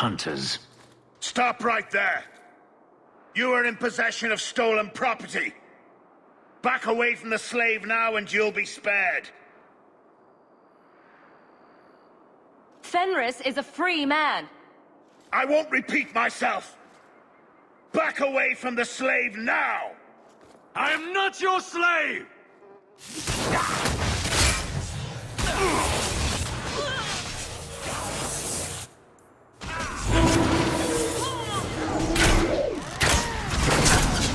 hunters. Stop right there! You are in possession of stolen property. Back away from the slave now and you'll be spared. Fenris is a free man. I won't repeat myself. Back away from the slave now! I am not your slave!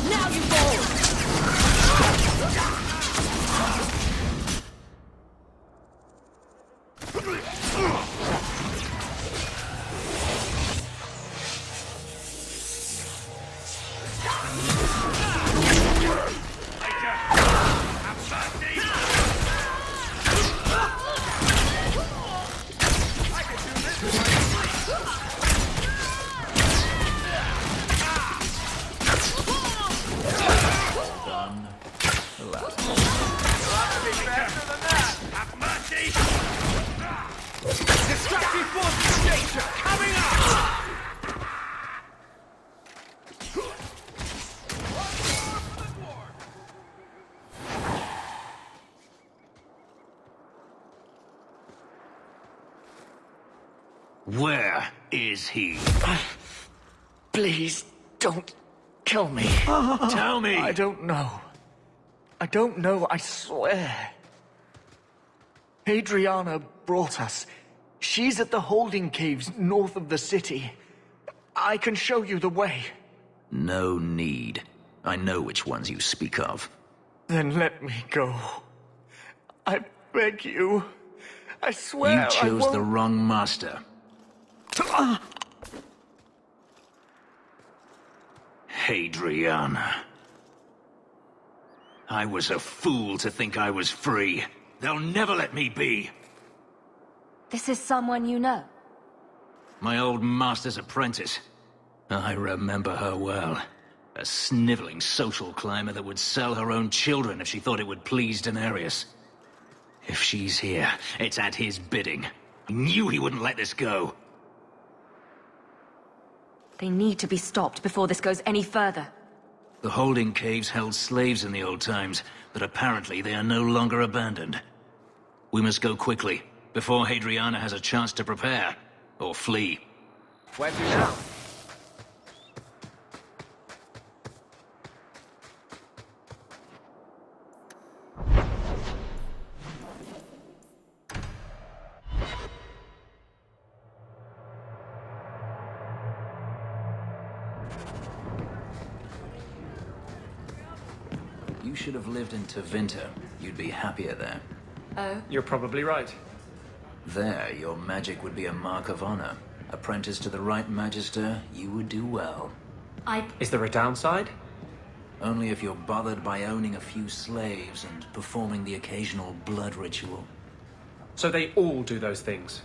Now you fall! Destructive force of nature coming up! Where is he? Please, don't kill me. Tell me! I don't know. I don't know, I swear. Adriana brought us. She's at the holding caves north of the city. I can show you the way. No need. I know which ones you speak of. Then let me go. I beg you. I swear You chose I won't... the wrong master. Hadriana. I was a fool to think I was free. They'll never let me be. This is someone you know. My old master's apprentice. I remember her well. A sniveling social climber that would sell her own children if she thought it would please Daenerys. If she's here, it's at his bidding. I knew he wouldn't let this go. They need to be stopped before this goes any further. The holding caves held slaves in the old times, but apparently they are no longer abandoned. We must go quickly, before Hadriana has a chance to prepare, or flee. Where to now? You should have lived in Tevinter. You'd be happier there. Oh? You're probably right. There, your magic would be a mark of honor. Apprentice to the right magister, you would do well. Is there a downside? Only if you're bothered by owning a few slaves and performing the occasional blood ritual. So they all do those things.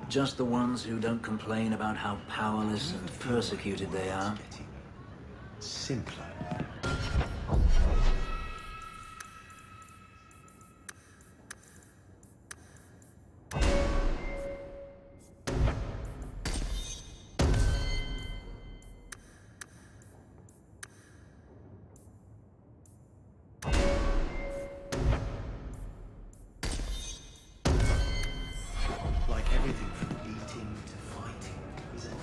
Just the ones who don't complain about how powerless and persecuted they are. Simpler. Like everything from eating to fighting, isn't it?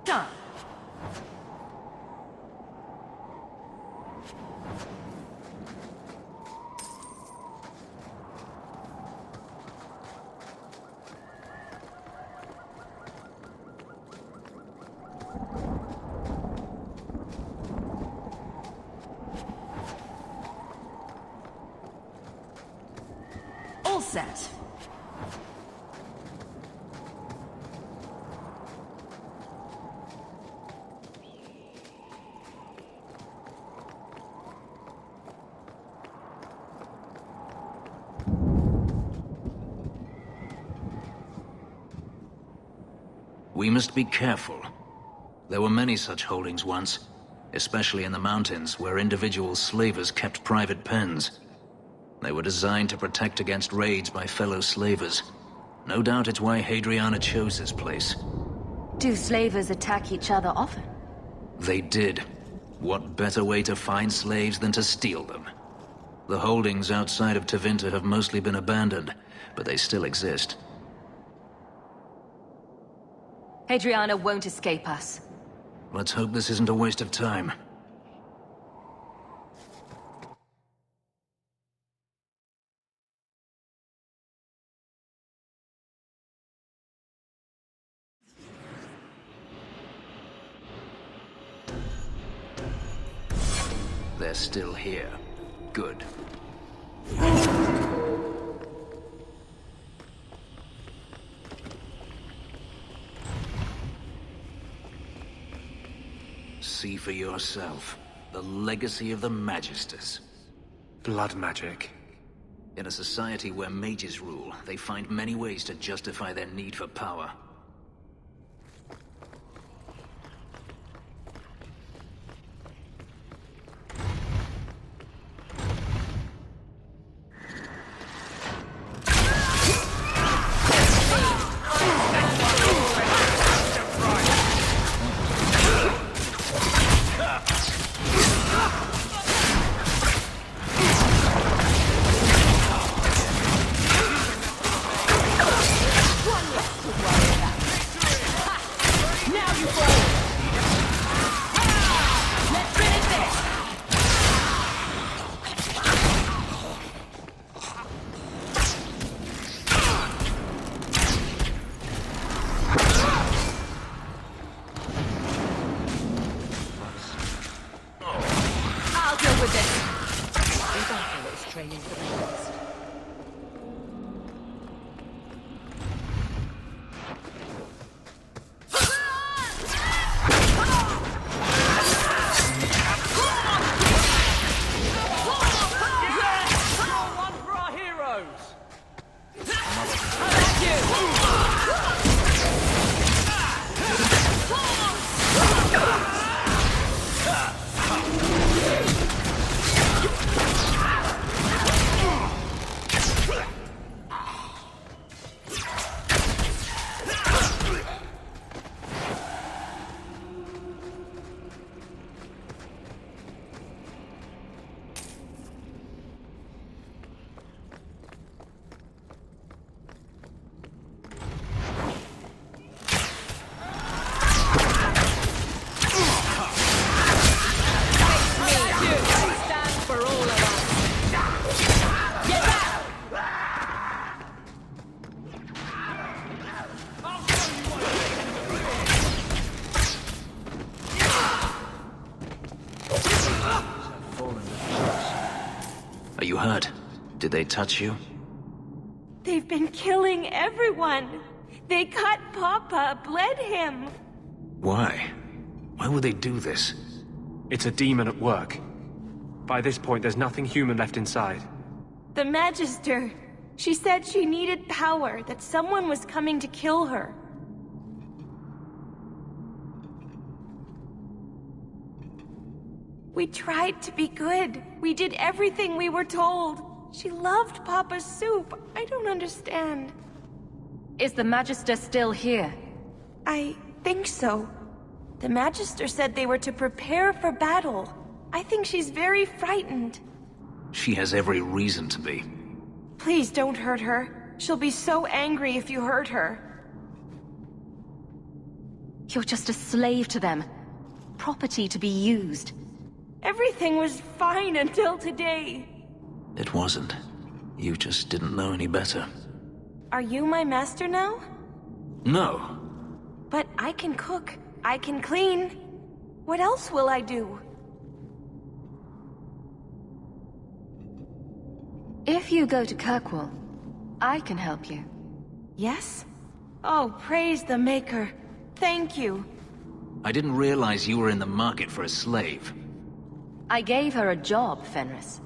Done. All set. We must be careful. There were many such holdings once, especially in the mountains where individual slavers kept private pens. They were designed to protect against raids by fellow slavers. No doubt it's why Hadriana chose this place. Do slavers attack each other often? They did. What better way to find slaves than to steal them? The holdings outside of Tevinter have mostly been abandoned, but they still exist. Hadriana won't escape us. Let's hope this isn't a waste of time. They're still here. Good. See for yourself. The legacy of the Magisters. Blood magic. In a society where mages rule, they find many ways to justify their need for power. Are you hurt? Did they touch you? They've been killing everyone. They cut Papa, bled him. Why? Why would they do this? It's a demon at work. By this point, there's nothing human left inside. The Magister. She said she needed power, that someone was coming to kill her. We tried to be good. We did everything we were told. She loved Papa's soup. I don't understand. Is the Magister still here? I think so. The Magister said they were to prepare for battle. I think she's very frightened. She has every reason to be. Please don't hurt her. She'll be so angry if you hurt her. You're just a slave to them. Property to be used. Everything was fine until today. It wasn't. You just didn't know any better. Are you my master now? No. But I can cook. I can clean. What else will I do? If you go to Kirkwall, I can help you. Yes? Oh, praise the Maker. Thank you. I didn't realize you were in the market for a slave. I gave her a job, Fenris.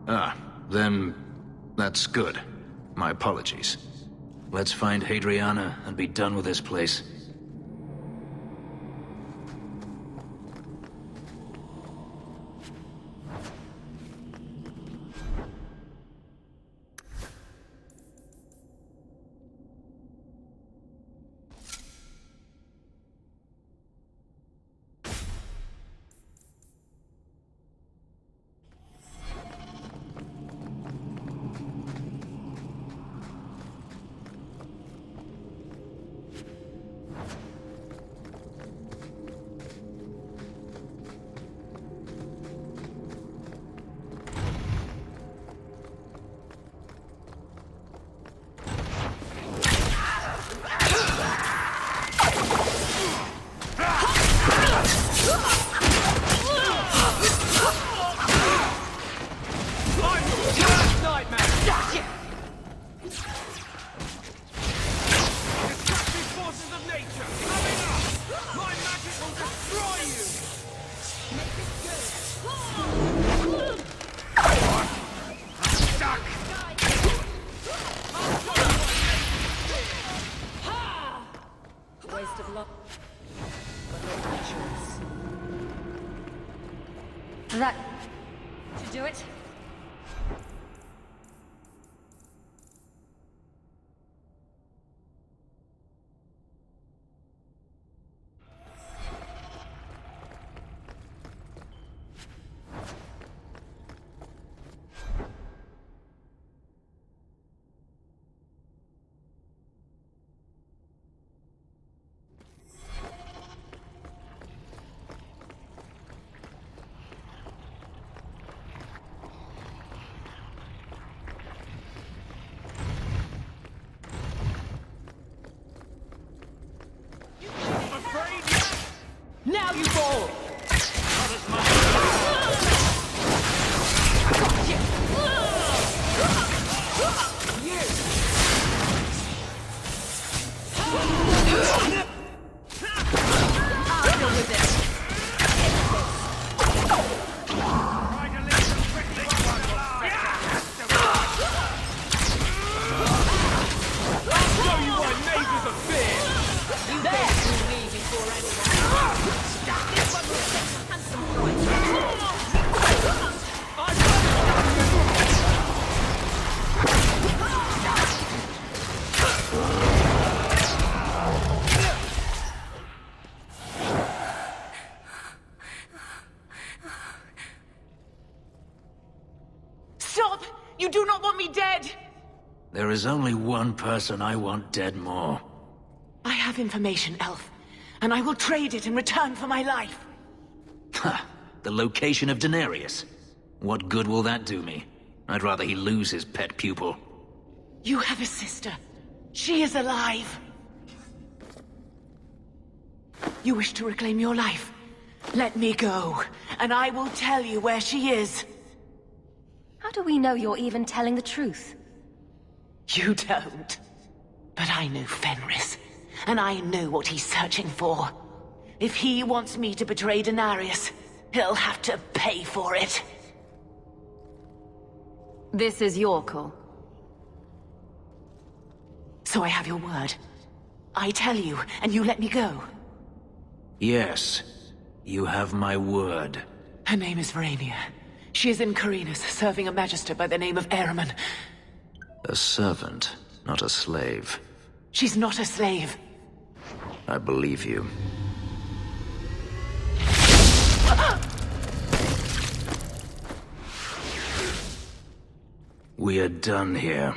Ah, then that's good. My apologies. Let's find Hadriana and be done with this place. That... to do it? Now you fall! I'll deal with it. I'll show you why neighbors are fear! You bet you me before anyone. This one will set a handsome price. Stop! You do not want me dead! There is only one person I want dead more. I have information, Elf, and I will trade it in return for my life. Ha! The location of Denarius. What good will that do me? I'd rather he lose his pet pupil. You have a sister. She is alive. You wish to reclaim your life? Let me go, and I will tell you where she is. How do we know you're even telling the truth? You don't. But I know Fenris, and I know what he's searching for. If he wants me to betray Denarius, he'll have to pay for it. This is your call. So I have your word. I tell you, and you let me go. Yes, you have my word. Her name is Verania. She is in Carinus, serving a magister by the name of Ahriman. A servant, not a slave. She's not a slave. I believe you. We are done here.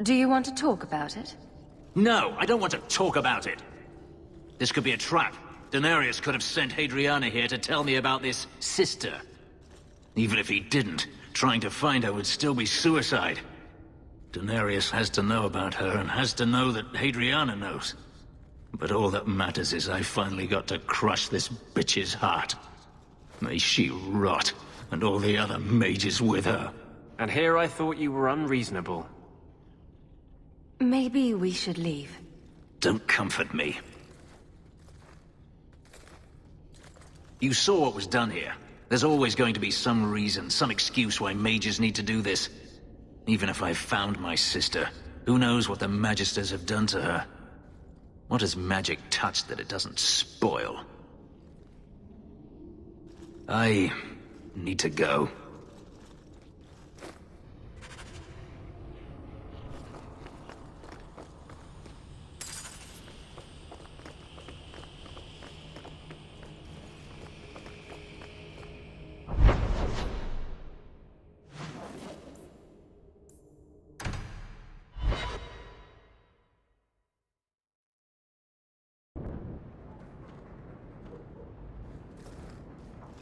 Do you want to talk about it? No, I don't want to talk about it. This could be a trap. Daenerys could have sent Hadriana here to tell me about this sister. Even if he didn't, trying to find her would still be suicide. Daenerys has to know about her and has to know that Hadriana knows. But all that matters is I finally got to crush this bitch's heart. May she rot, and all the other mages with her. And here I thought you were unreasonable. Maybe we should leave. Don't comfort me. You saw what was done here. There's always going to be some reason, some excuse why mages need to do this. Even if I found my sister, who knows what the Magisters have done to her? What has magic touched that it doesn't spoil? I need to go.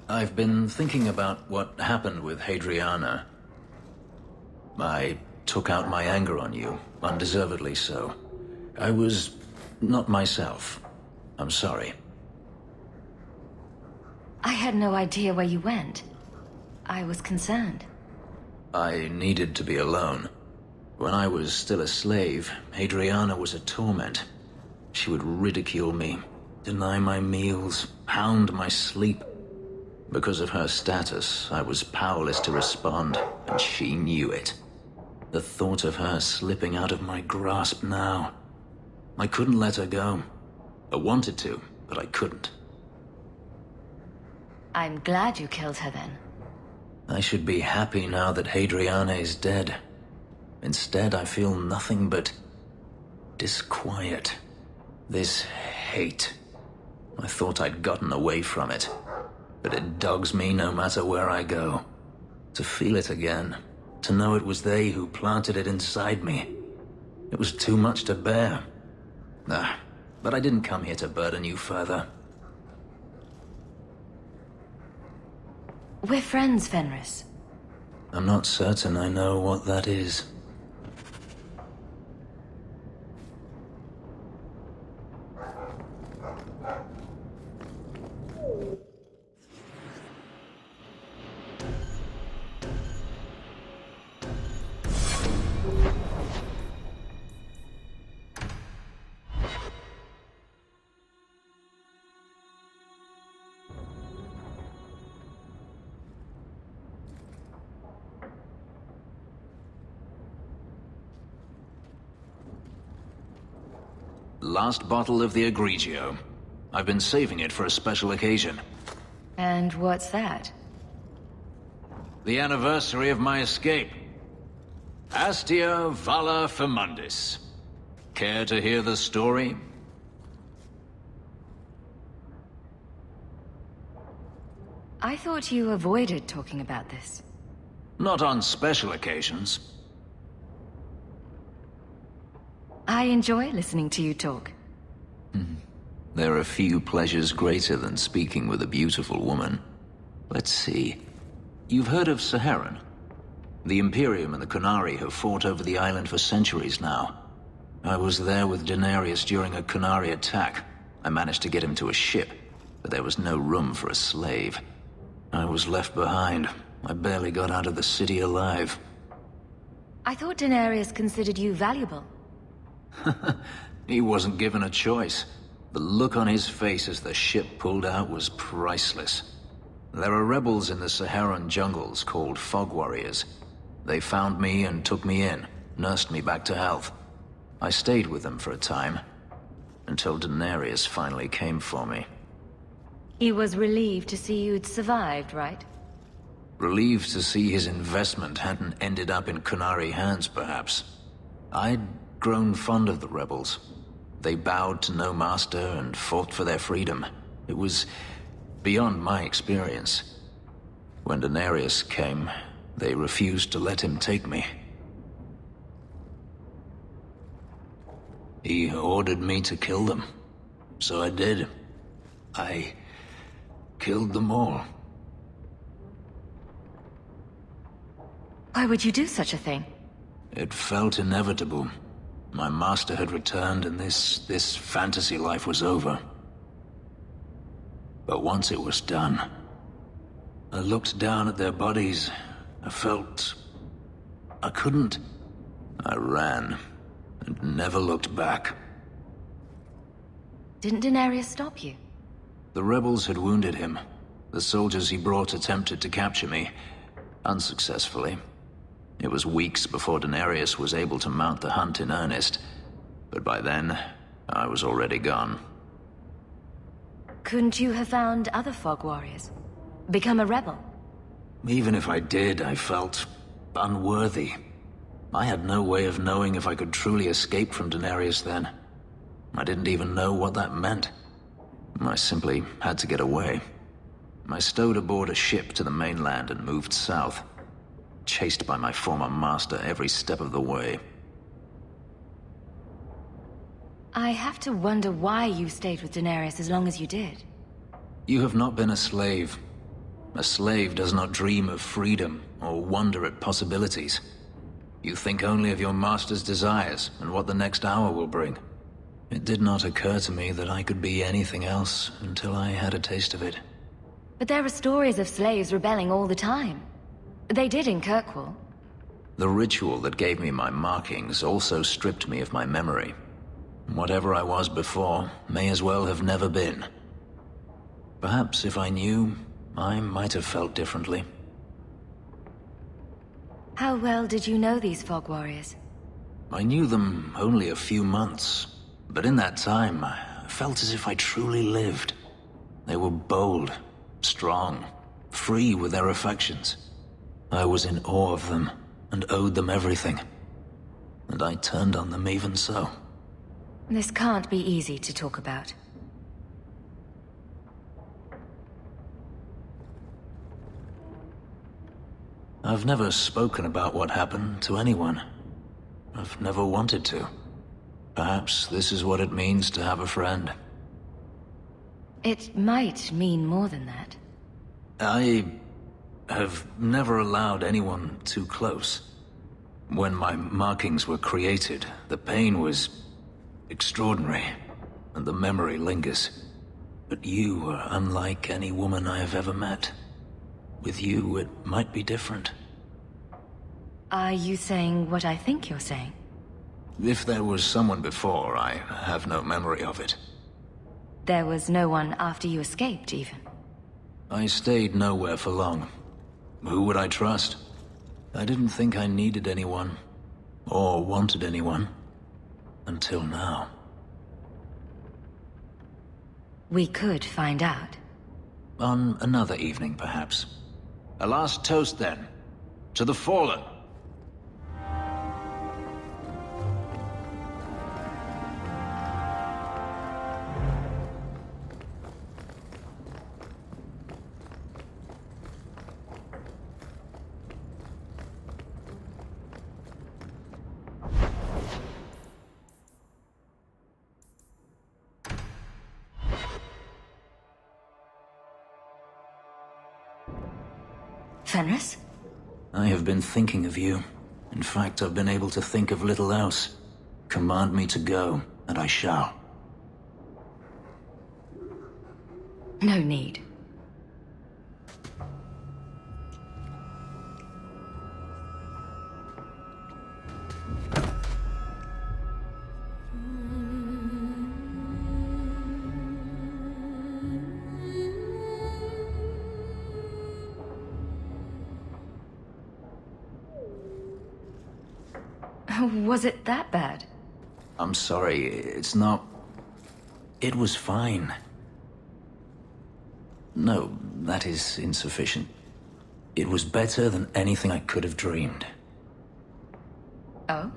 I've been thinking about what happened with Hadriana. I took out my anger on you, undeservedly so. I was not myself. I'm sorry. I had no idea where you went. I was concerned. I needed to be alone. When I was still a slave, Hadriana was a torment. She would ridicule me, deny my meals, hound my sleep. Because of her status, I was powerless to respond, and she knew it. The thought of her slipping out of my grasp now. I couldn't let her go. I wanted to, but I couldn't. I'm glad you killed her then. I should be happy now that Hadriana is dead. Instead, I feel nothing but disquiet. This hate. I thought I'd gotten away from it. But it dogs me no matter where I go. To feel it again. To know it was they who planted it inside me. It was too much to bear. But I didn't come here to burden you further. We're friends, Fenris. I'm not certain I know what that is. Last bottle of the Egregio. I've been saving it for a special occasion. And what's that? The anniversary of my escape. Astia Vala Firmundis. Care to hear the story? I thought you avoided talking about this. Not on special occasions. I enjoy listening to you talk. There are few pleasures greater than speaking with a beautiful woman. Let's see. You've heard of Saharan? The Imperium and the Qunari have fought over the island for centuries now. I was there with Daenerys during a Qunari attack. I managed to get him to a ship, but there was no room for a slave. I was left behind. I barely got out of the city alive. I thought Daenerys considered you valuable. He wasn't given a choice. The look on his face as the ship pulled out was priceless. There are rebels in the Saharan jungles called Fog Warriors. They found me and took me in, nursed me back to health. I stayed with them for a time, until Daenerys finally came for me. He was relieved to see you'd survived, right? Relieved to see his investment hadn't ended up in Qunari hands, perhaps. I'd grown fond of the rebels. They bowed to no master and fought for their freedom. It was beyond my experience. When Daenerys came, they refused to let him take me. He ordered me to kill them. So I did. I killed them all. Why would you do such a thing? It felt inevitable. My master had returned and this fantasy life was over. But once it was done, I looked down at their bodies. I felt I couldn't. I ran and never looked back. Didn't Daenerys stop you? The rebels had wounded him. The soldiers he brought attempted to capture me, unsuccessfully. It was weeks before Daenerys was able to mount the hunt in earnest, but by then, I was already gone. Couldn't you have found other Fog Warriors? Become a rebel? Even if I did, I felt unworthy. I had no way of knowing if I could truly escape from Daenerys then. I didn't even know what that meant. I simply had to get away. I stowed aboard a ship to the mainland and moved south, chased by my former master every step of the way. I have to wonder why you stayed with Daenerys as long as you did. You have not been a slave. A slave does not dream of freedom or wonder at possibilities. You think only of your master's desires and what the next hour will bring. It did not occur to me that I could be anything else until I had a taste of it. But there are stories of slaves rebelling all the time. They did in Kirkwall. The ritual that gave me my markings also stripped me of my memory. Whatever I was before may as well have never been. Perhaps if I knew, I might have felt differently. How well did you know these Fog Warriors? I knew them only a few months, but in that time, I felt as if I truly lived. They were bold, strong, free with their affections. I was in awe of them, and owed them everything. And I turned on them even so. This can't be easy to talk about. I've never spoken about what happened to anyone. I've never wanted to. Perhaps this is what it means to have a friend. It might mean more than that. I have never allowed anyone too close. When my markings were created, the pain was extraordinary, and the memory lingers. But you are unlike any woman I have ever met. With you, it might be different. Are you saying what I think you're saying? If there was someone before, I have no memory of it. There was no one after you escaped, even. I stayed nowhere for long. Who would I trust? I didn't think I needed anyone, or wanted anyone, until now. We could find out. On another evening, perhaps. A last toast, then. To the fallen. Fenris? I have been thinking of you. In fact, I've been able to think of little else. Command me to go, and I shall. No need. Was it that bad? I'm sorry, it's not... It was fine. No, that is insufficient. It was better than anything I could have dreamed. Oh?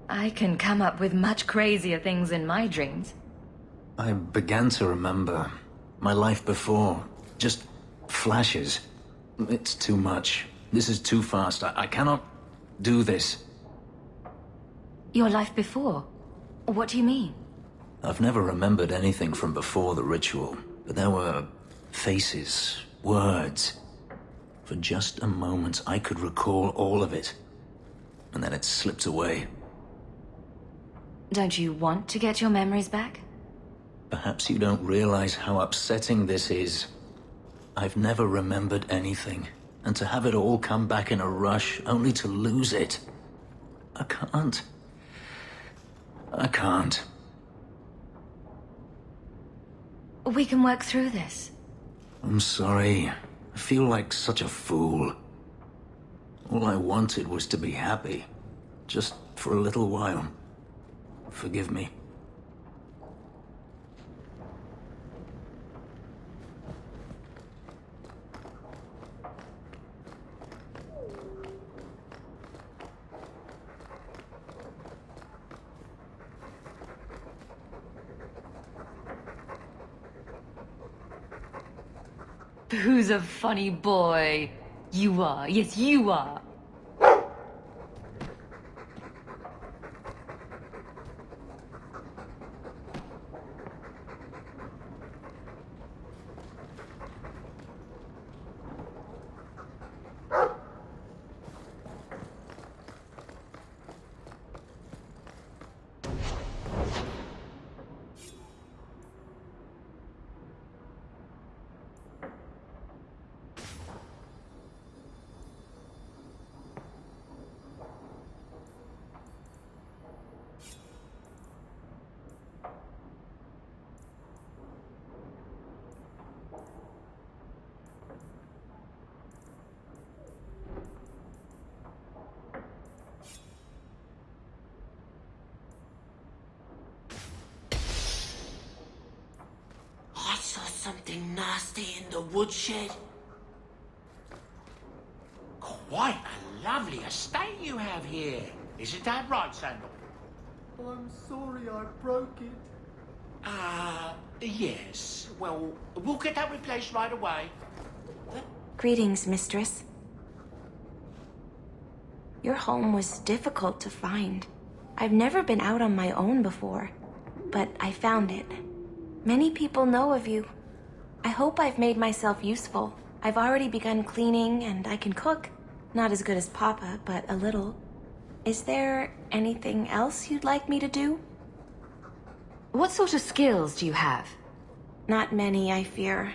I can come up with much crazier things in my dreams. I began to remember my life before. Just flashes. It's too much. This is too fast. I cannot do this. Your life before? What do you mean? I've never remembered anything from before the ritual, but there were faces, words. For just a moment, I could recall all of it. And then it slipped away. Don't you want to get your memories back? Perhaps you don't realize how upsetting this is. I've never remembered anything, and to have it all come back in a rush, only to lose it. I can't. I can't. We can work through this. I'm sorry. I feel like such a fool. All I wanted was to be happy. Just for a little while. Forgive me. Who's a funny boy? You are. Yes, you are. I saw something nasty in the woodshed. Quite a lovely estate you have here. Isn't that right, Sandal? I'm sorry I broke it. Yes. Well, we'll get that replaced right away. Greetings, mistress. Your home was difficult to find. I've never been out on my own before, but I found it. Many people know of you. I hope I've made myself useful. I've already begun cleaning and I can cook. Not as good as Papa, but a little. Is there anything else you'd like me to do? What sort of skills do you have? Not many, I fear.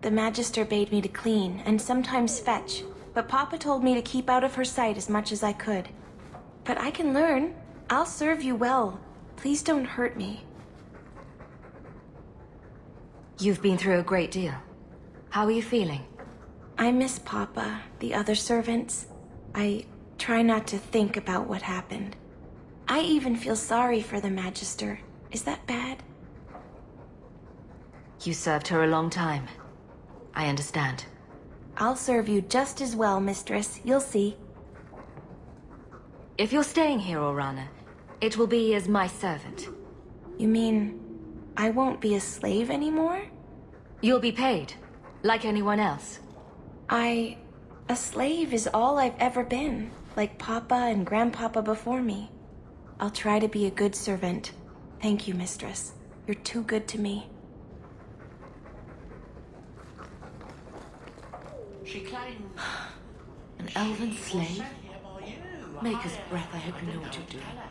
The Magister bade me to clean and sometimes fetch, but Papa told me to keep out of her sight as much as I could. But I can learn. I'll serve you well. Please don't hurt me. You've been through a great deal. How are you feeling? I miss Papa, the other servants. I try not to think about what happened. I even feel sorry for the Magister. Is that bad? You served her a long time. I understand. I'll serve you just as well, mistress. You'll see. If you're staying here, Orana, it will be as my servant. You mean I won't be a slave anymore? You'll be paid, like anyone else. A slave is all I've ever been, like Papa and Grandpapa before me. I'll try to be a good servant. Thank you, mistress. You're too good to me. She claims... An elven slave? Sent here by you. Maker's breath, I hope you know what you're doing. Tell her.